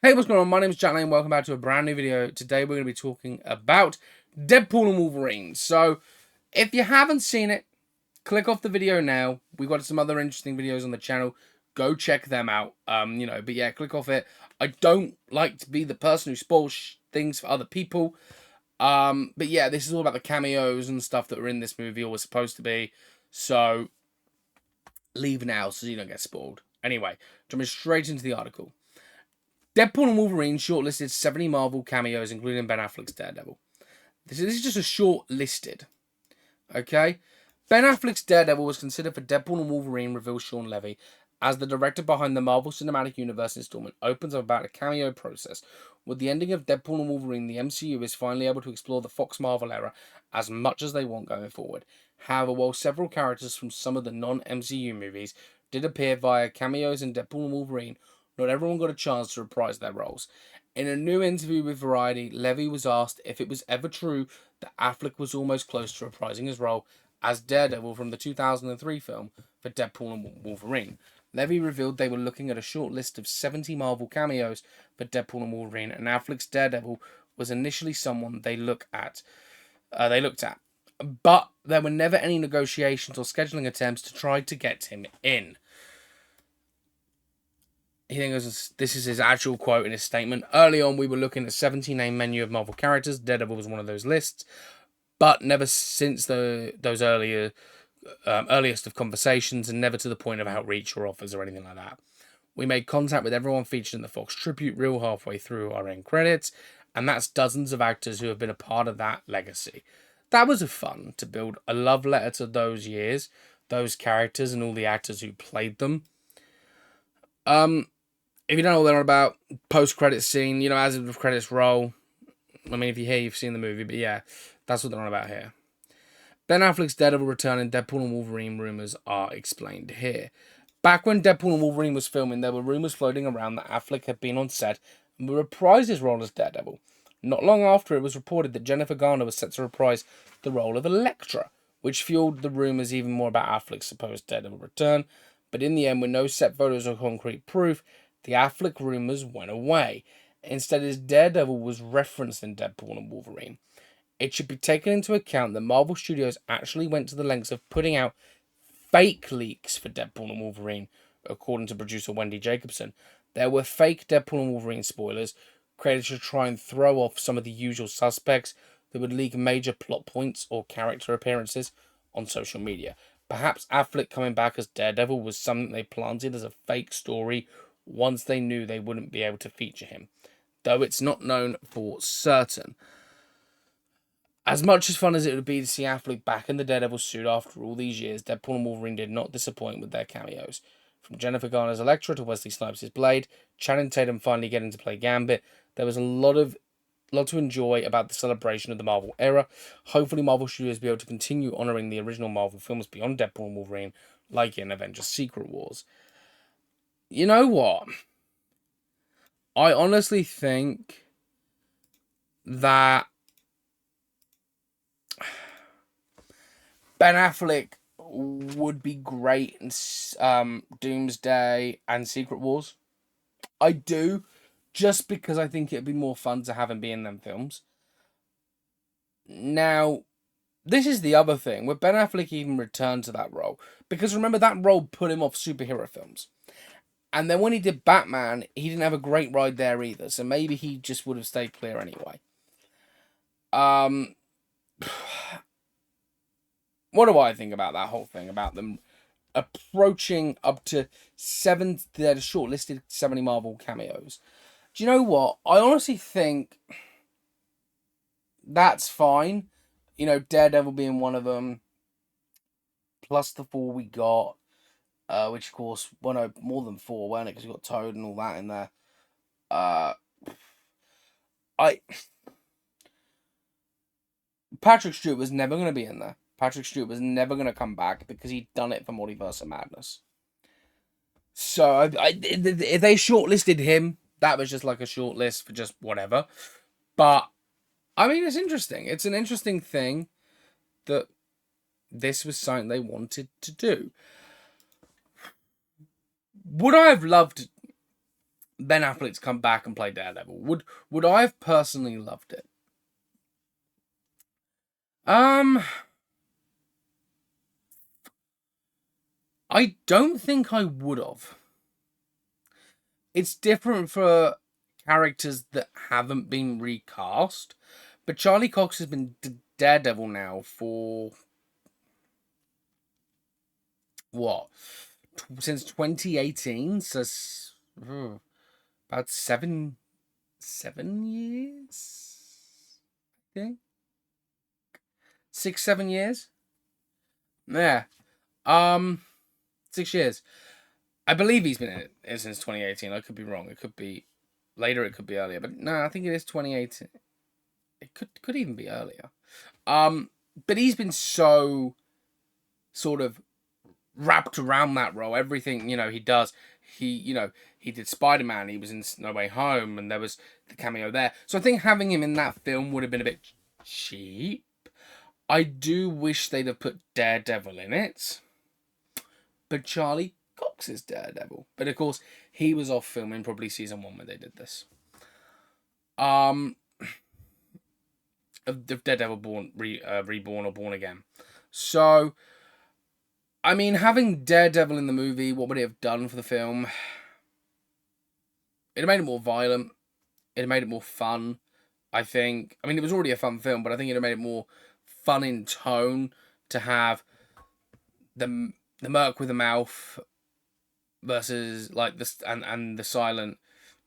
Hey, what's going on? My name is Jack Lane. Welcome back to a brand new video. Today we're going to be talking about Deadpool and Wolverine. So, if you haven't seen it, click off the video now. We've got some other interesting videos on the channel. Go check them out. But yeah, click off it. I don't like to be the person who spoils things for other people. But yeah, this is all about the cameos and stuff that were in this movie or was supposed to be. So, leave now so you don't get spoiled. Anyway, jumping straight into the article. Deadpool and Wolverine shortlisted 70 Marvel cameos, including Ben Affleck's Daredevil. This is just a short listed. Okay? Ben Affleck's Daredevil was considered for Deadpool and Wolverine, reveals Sean Levy, as the director behind the Marvel Cinematic Universe installment opens up about a cameo process. With the ending of Deadpool and Wolverine, the MCU is finally able to explore the Fox Marvel era as much as they want going forward. However, while several characters from some of the non-MCU movies did appear via cameos in Deadpool and Wolverine, not everyone got a chance to reprise their roles. In a new interview with Variety, Levy was asked if it was ever true that Affleck was almost close to reprising his role as Daredevil from the 2003 film for Deadpool and Wolverine. Levy revealed they were looking at a short list of 70 Marvel cameos for Deadpool and Wolverine, and Affleck's Daredevil was initially someone they looked at. But there were never any negotiations or scheduling attempts to try to get him in. This is his actual quote in his statement. Early on, we were looking at a 17-name menu of Marvel characters. Daredevil was one of those lists, but never since those earliest of conversations, and never to the point of outreach or offers or anything like that. We made contact with everyone featured in the Fox tribute reel halfway through our end credits, and that's dozens of actors who have been a part of that legacy. That was fun to build a love letter to those years, those characters, and all the actors who played them. If you don't know what they're on about, post-credits scene, as the credits roll. I mean, if you're here, you've seen the movie, but yeah, that's what they're on about here. Ben Affleck's Daredevil return and Deadpool and Wolverine rumors are explained here. Back when Deadpool and Wolverine was filming, there were rumors floating around that Affleck had been on set and would reprise his role as Daredevil. Not long after, it was reported that Jennifer Garner was set to reprise the role of Elektra, which fueled the rumors even more about Affleck's supposed Daredevil return. But in the end, with no set photos or concrete proof, the Affleck rumors went away. Instead, his Daredevil was referenced in Deadpool and Wolverine. It should be taken into account that Marvel Studios actually went to the lengths of putting out fake leaks for Deadpool and Wolverine, according to producer Wendy Jacobson. There were fake Deadpool and Wolverine spoilers created to try and throw off some of the usual suspects that would leak major plot points or character appearances on social media. Perhaps Affleck coming back as Daredevil was something they planted as a fake story once they knew they wouldn't be able to feature him, though it's not known for certain. As much as fun as it would be to see Affleck back in the Daredevil suit after all these years, Deadpool and Wolverine did not disappoint with their cameos. From Jennifer Garner's Elektra to Wesley Snipes' Blade, Channing Tatum finally getting to play Gambit, there was a lot to enjoy about the celebration of the Marvel era. Hopefully Marvel Studios will be able to continue honouring the original Marvel films beyond Deadpool and Wolverine, like in Avengers Secret Wars. You know what? I honestly think that Ben Affleck would be great in Doomsday and Secret Wars. I do, just because I think it'd be more fun to have him be in them films. Now, this is the other thing. Would Ben Affleck even return to that role? Because remember, that role put him off superhero films. And then when he did Batman, he didn't have a great ride there either. So maybe he just would have stayed clear anyway. What do I think about that whole thing? About them approaching up to they're shortlisted 70 Marvel cameos. Do you know what? I honestly think that's fine. Daredevil being one of them, plus the four we got, which of course, well, no, more than four, weren't it? Because we got Toad and all that in there. I Patrick Stewart was never going to be in there. Patrick Stewart was never going to come back because he'd done it for Multiverse of Madness. So if they shortlisted him, that was just like a short list for just whatever. But I mean, it's interesting. It's an interesting thing that this was something they wanted to do. Would I have loved Ben Affleck's come back and played Daredevil. Would I have personally loved it? Um, I don't think I would have. It's different for characters that haven't been recast, but Charlie Cox has been Daredevil now for what? Since 2018, so about seven years. I think 6 7 years. Yeah. Um, 6 years. I believe he's been in it since 2018. I could be wrong. It could be later. It could be earlier. But no, I think it is 2018. It could even be earlier. But he's been so sort of wrapped around that role. Everything he does. He did Spider-Man. He was in No Way Home, and there was the cameo there. So I think having him in that film would have been a bit cheap. I do wish they'd have put Daredevil in it, but Charlie Cox is Daredevil. But of course, he was off filming probably season 1 when they did this. Of Daredevil Reborn or Born Again. So, I mean, having Daredevil in the movie, what would it have done for the film? It made it more violent. It made it more fun. I think. I mean, it was already a fun film, but I think it made it more fun in tone to have the merc with a mouth versus like this and the silent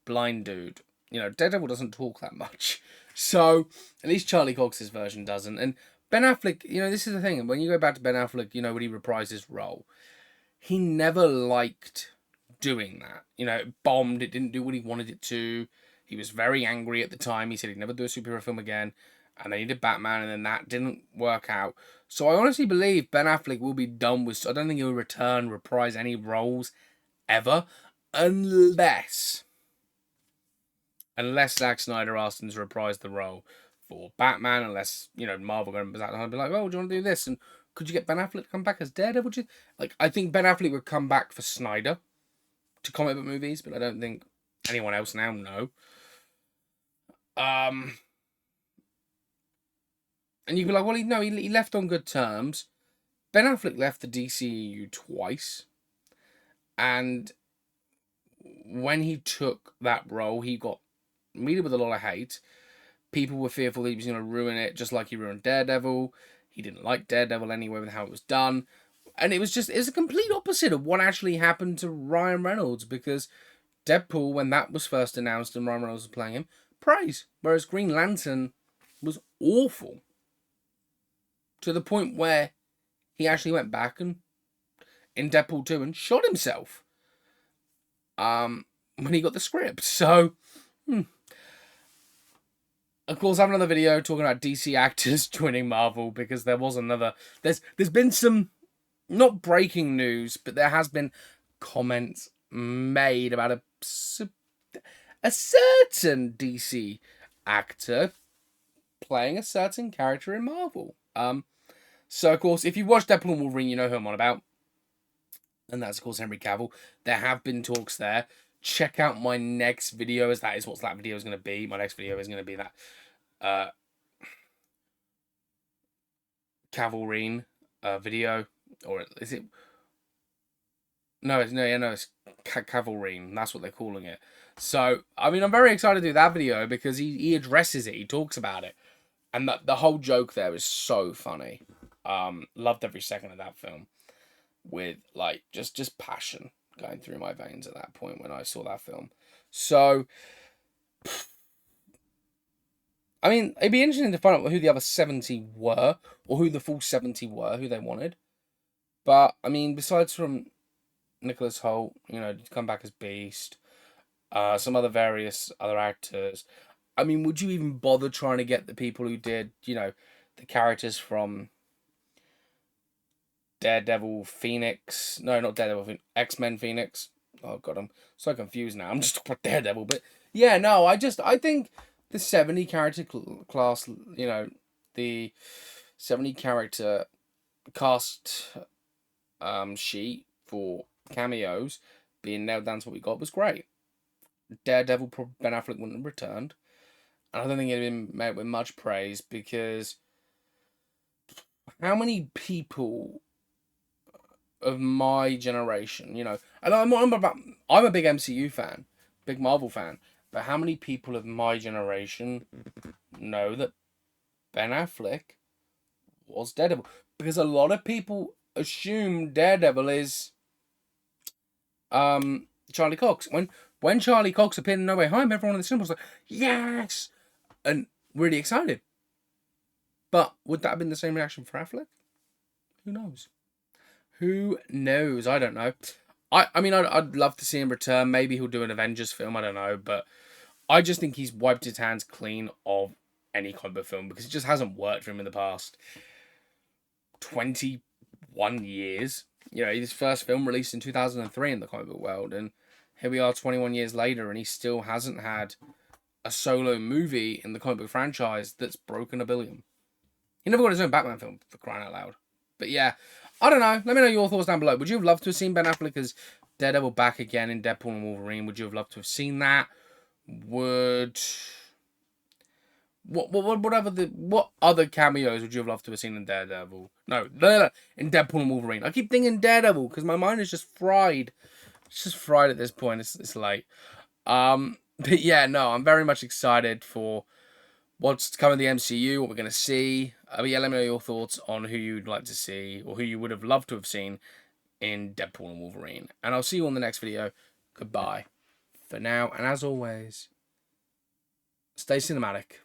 blind dude. Daredevil doesn't talk that much, so at least Charlie Cox's version doesn't. And Ben Affleck, this is the thing. When you go back to Ben Affleck, when he reprised his role, he never liked doing that. It bombed. It didn't do what he wanted it to. He was very angry at the time. He said he'd never do a superhero film again. And then he did Batman, and then that didn't work out. So I honestly believe Ben Affleck will be done with. I don't think he'll reprise any roles ever, unless Zack Snyder asked him to reprise the role for Batman. Unless Marvel going to be like, "Oh, do you want to do this?" And could you get Ben Affleck to come back as Daredevil? I think Ben Affleck would come back for Snyder to comic book movies, but I don't think anyone else now. No. And you'd be like, well, he left on good terms. Ben Affleck left the DCEU twice. And when he took that role, he got meted with a lot of hate. People were fearful that he was going to ruin it, just like he ruined Daredevil. He didn't like Daredevil anyway with how it was done. And it's a complete opposite of what actually happened to Ryan Reynolds, because Deadpool, when that was first announced and Ryan Reynolds was playing him, praise. Whereas Green Lantern was awful. To the point where he actually went back and in Deadpool 2 and shot himself. When he got the script. So, of course, I have another video talking about DC actors joining Marvel, because there was another. There's been some, not breaking news, but there has been comments made about a certain DC actor playing a certain character in Marvel. So, of course, if you watch Deadpool and Wolverine, you know who I'm on about. And that's, of course, Henry Cavill. There have bbeen talks there. Check out my next video, as that is what that video is going to be. My next video is going to be that Cavalrine video. Or is it? No, it's Cavalrine. That's what they're calling it. So, I mean, I'm very excited to do that video, because he addresses it. He talks about it. And the whole joke there is so funny. Loved every second of that film, with just passion going through my veins at that point when I saw that film. So, I mean, it'd be interesting to find out who the other 70 were, or who the full 70 were, who they wanted. But I mean, besides from Nicholas Hoult, to come back as Beast, some various other actors. I mean, would you even bother trying to get the people who did, the characters from Daredevil, Phoenix? No, not Daredevil, X-Men Phoenix. Oh, God, I'm so confused now. I'm just talking about Daredevil. But, yeah, no, I think the 70 character class, the 70 character cast sheet for cameos being nailed down to what we got was great. Daredevil, Ben Affleck wouldn't have returned. And I don't think it'd been met with much praise because how many people of my generation, and I'm a big MCU fan, big Marvel fan, but how many people of my generation know that Ben Affleck was Daredevil? Because a lot of people assume Daredevil is Charlie Cox. When Charlie Cox appeared in No Way Home, everyone in the cinema was like, yes, and really excited. But would that have been the same reaction for Affleck? Who knows? Who knows? I don't know. I mean, I'd love to see him return. Maybe he'll do an Avengers film. I don't know. But I just think he's wiped his hands clean of any comic book film because it just hasn't worked for him in the past 21 years. His first film released in 2003 in the comic book world. And here we are 21 years later and he still hasn't had a solo movie in the comic book franchise that's broken $1 billion. He never got his own Batman film, for crying out loud. But yeah, I don't know. Let me know your thoughts down below. Would you have loved to have seen Ben Affleck as Daredevil back again in Deadpool and Wolverine? Would you have loved to have seen that? What other cameos would you have loved to have seen in Daredevil? No, in Deadpool and Wolverine. I keep thinking Daredevil because my mind is just fried. It's just fried at this point. It's late. But yeah, no, I'm very much excited for what's to come in the MCU, what we're going to see. But yeah, let me know your thoughts on who you'd like to see or who you would have loved to have seen in Deadpool and Wolverine. And I'll see you on the next video. Goodbye for now. And as always, stay cinematic.